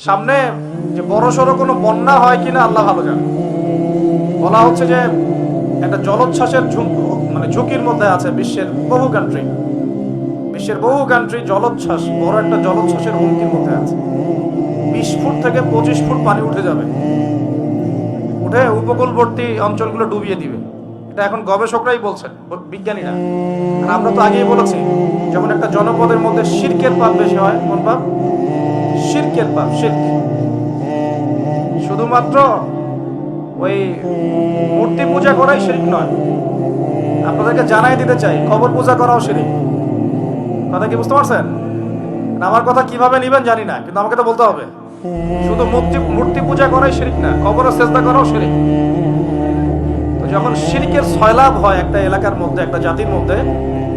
সামনে যে বড় সড়ো কোনো বন্যা হয় কিনা আল্লাহ ভালো জানে। বলা হচ্ছে যে একটা জলোচ্ছ্বাসের ঝুঁকির মধ্যে আছে বিশ্বের বহু কান্ট্রি জলোচ্ছ্বাস, বড় একটা জলোচ্ছ্বাসের হুমকির মধ্যে আছে। 20 ফুট থেকে 25 ফুট পানি উঠে যাবে, উঠে উপকূলবর্তী অঞ্চলগুলো ডুবিয়ে দিবে। এটা এখন গবেষকরাই বলছেন, বিজ্ঞানীরা। আর আমরা তো আগেই বলেছি, যখন একটা জনপদের মধ্যে শিরকের পাপ বেশি হয়, কোন পাপ? শিরকের পাপ। শিরক শুধুমাত্র ওই মূর্তি পূজা করাই শিরক নয়। আপনাদেরকে জানাই দিতে চাই, কবর পূজা করাও শিরক। কথা কি বুঝতে পারছেন? আমার কথা কিভাবে নিবেন জানি না, কিন্তু আমাকে তো বলতে হবে। শুধু মূর্তি পূজা করাই শিরক না, কবরে সেজদা করাও শিরক। তো যখন শিরকের সয়লাভ হয় একটা এলাকার মধ্যে, একটা জাতির মধ্যে,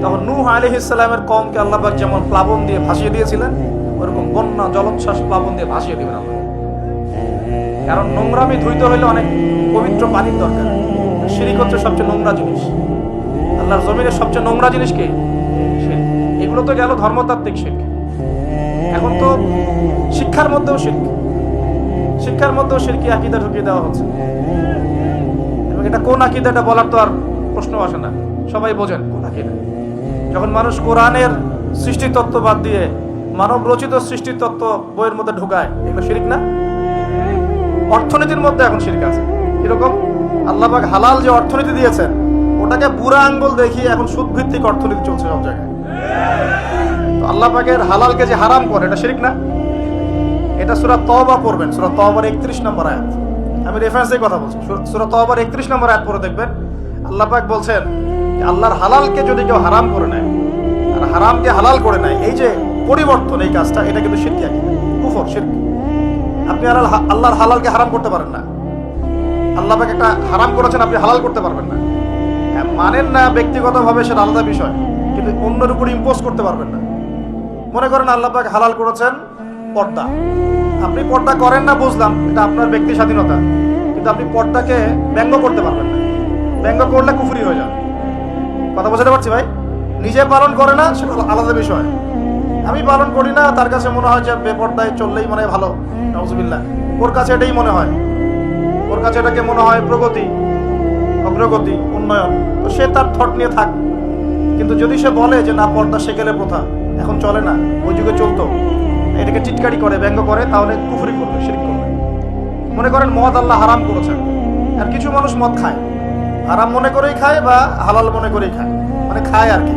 তখন নূহ আলাইহিস সালামের কওমকে আল্লাহ পাক যেমন প্লাবন দিয়ে ভাসিয়ে দিয়েছিলেন, ওরকম বন্যা জলোচ্ছ্বাস প্লাবন দিয়ে ভাসিয়ে দিবেন আল্লাহ। কারণ নোংরামি ধুইতে হইলে অনেক পবিত্র পানির দরকার। শিরক হচ্ছে সবচেয়ে নোংরা জিনিস। আল্লাহর জমিনের সবচেয়ে নোংরা জিনিস কি? শিরক। এগুলো তো গেল ধর্মতাত্ত্বিক শিরক। এখন তো শিক্ষার মধ্যেও শিরকি আকীদা ঢুকিয়ে দেওয়া হচ্ছে। এবং এটা কোন আকীদা, এটা বলার তো আর প্রশ্ন আসে না, সবাই বোঝেন কোন আকীদা। যখন মানুষ কোরআনের সৃষ্টিতত্ত্ব বাদ দিয়ে মানব রচিত সৃষ্টিতত্ত্ব বইয়ের মধ্যে ঢুকায়, এগুলো শিরক না? অর্থনীতির মধ্যে এখন শিরক আছে। কিরকম? আল্লাহ পাক হালাল যে অর্থনীতি দিয়েছেন, ওটাকে বুড়া আঙ্গুল দেখিয়ে এখন সুদ ভিত্তিক অর্থনীতি চলছে সব জায়গায়। তো আল্লাহ পাকের হালালকে যে হারাম করে, এটা শিরক না? এটা সূরা তওবা পড়বেন, সূরা তওবার 31 নম্বর আয়াত। আমি রেফারেন্সে কথা বলছি। সূরা তওবার 31 নম্বর আয়াত পড়ে দেখবেন, আল্লাহ পাক বলছেন আল্লাহর হালালকে যদি কেউ হারাম করে নেয় আর হারামকে হালাল করে নেয়, এই যে পরিবর্তন, এই কাজটা, এটা কিন্তু শিরকি আকীদা, কুফর, শিরক। আপনি আল্লাহর হালালকে হারাম করতে পারেন না। আল্লাহ পাক একটা হারাম করেছেন, আপনি হালাল করতে পারবেন না। মানেন না ব্যক্তিগতভাবে, সেটা আলাদা বিষয়, কিন্তু অন্যের উপর ইম্পোজ করতে পারবেন না। মনে করেন আল্লাহ পাক হালাল করেছেন পর্দা, আপনি পর্দা করেন না, বুঝলাম, এটা আপনার ব্যক্তি স্বাধীনতা, কিন্তু আপনি পর্দাকে ব্যঙ্গ করতে পারবেন না। ব্যঙ্গ করলে কুফরি হয়ে যান। কথা বোঝাতে পারছি ভাই? নিজে পালন করে না, সেটা আলাদা বিষয়। আমি পালন করি না, তার কাছে মনে হয় যে বেপর্দায় চললেই মনে হয় ভালো, নাউজুবিল্লাহ, ওর কাছে এটাই মনে হয়, ওর কাছে এটাকে মনে হয় প্রগতি, অগ্রগতি, উন্নয়ন। তো সে তার থট নিয়ে থাক। কিন্তু যদি সে বলে যে না, পর্দা সেকেলে প্রথা, এখন চলে না, ওই যুগে চলতো, এটাকে টিটকারি করে, ব্যঙ্গ করে, তাহলে কুফরি করবে, শিরক করবে। মনে করেন মদ আল্লাহ হারাম করেছেন, আর কিছু মানুষ মদ খায়, হারাম মনে করেই খায় বা হালাল মনে করেই খায়, মানে খায় আর কি।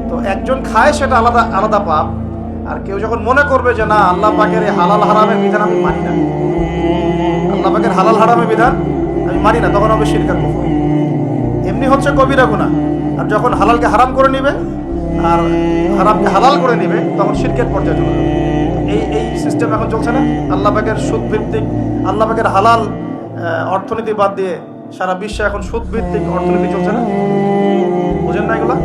তো একজন খায়, সেটা আলাদা আলাদা পাপ। আর কেউ যখন মনে করবে যে না, আল্লাহ পাকের এই হালাল হারামের বিধান আমি মানি না, আল্লাহ পাকের হালাল হারামের বিধান আমি মানি না, তখন হবে শিরক আর কুফর। এমনি হচ্ছে কবিরা গুনাহ। আর যখন হালালকে হারাম করে নিবে আর হারামকে হালাল করে নিবে, তখন শিরকের পর্যায়ে চলে যাবে। এই সিস্টেম এখন চলছে না? আল্লাহ পাকের সুদ ভিত্তিক, আল্লাহ পাকের হালাল অর্থনীতি বাদ দিয়ে সারা বিশ্বে এখন সুদ ভিত্তিক অর্থনীতি চলছে না? বুঝেন না এগুলা?